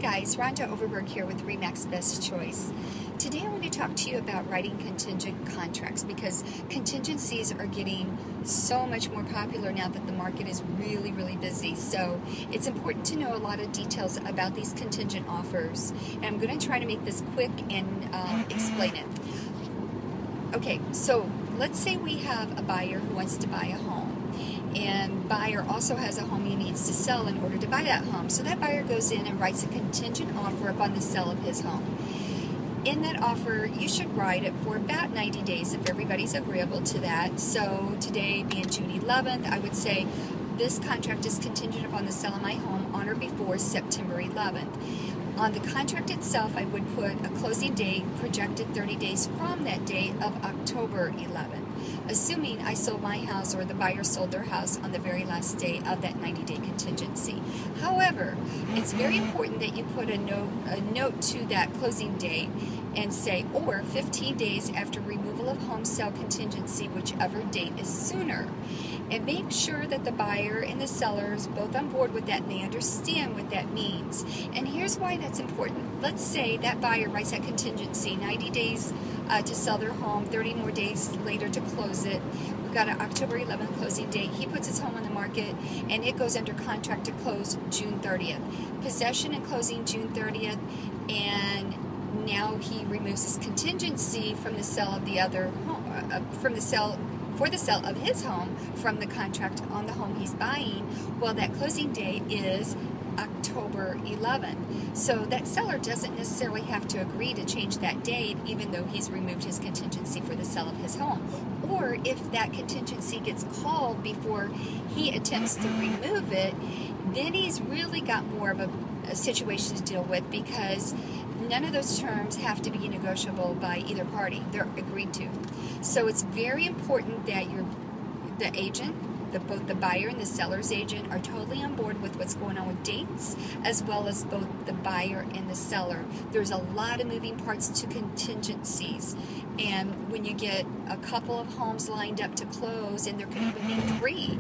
guys, Rhonda Overberg here with Remax Best Choice. Today I want to talk to you about writing contingent contracts because contingencies are getting so much more popular now that the market is really busy. So it's important to know a lot of details about these contingent offers. And I'm going to try to make this quick and explain it. Okay, so let's say we have a buyer who wants to buy a home. And buyer also has a home he needs to sell in order to buy that home. So that buyer goes in and writes a contingent offer upon the sale of his home. In that offer, you should write it for about 90 days if everybody's agreeable to that. So today being June 11th, I would say this contract is contingent upon the sale of my home on or before September 11th. On the contract itself, I would put a closing date projected 30 days from that date of October 11th, assuming I sold my house or the buyer sold their house on the very last day of that 90-day contingency. However, it's very important that you put a note to that closing date and say, or 15 days after removal of home sale contingency, whichever date is sooner. And make sure that the buyer and the sellers both on board with that and they understand what that means. And here's why that's important. Let's say that buyer writes that contingency, 90 days to sell their home, 30 more days later to close it. We've got an October 11th closing date. He puts his home on the market and it goes under contract to close June 30th. Possession and closing June 30th, and now he removes his contingency from the sale of the other home, for the sale of his home from the contract on the home he's buying. Well, that closing date is October 11th. So that seller doesn't necessarily have to agree to change that date even though he's removed his contingency for the sale of his home. Or if that contingency gets called before he attempts to remove it, then he's really got more of a situation to deal with because none of those terms have to be negotiable by either party. They're agreed to. So it's very important that the agent, both the buyer and the seller's agent, are totally on board with what's going on with dates, as well as both the buyer and the seller. There's a lot of moving parts to contingencies. And when you get a couple of homes lined up to close, and there could even be 3,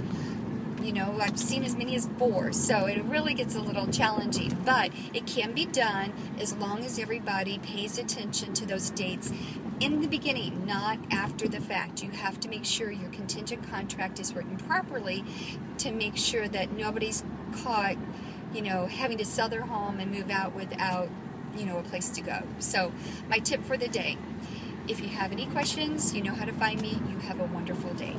you know, I've seen as many as 4, so it really gets a little challenging, but it can be done as long as everybody pays attention to those dates in the beginning, not after the fact. You have to make sure your contingent contract is written properly to make sure that nobody's caught, you know, having to sell their home and move out without, you know, a place to go. So my tip for the day, if you have any questions, you know how to find me. You have a wonderful day.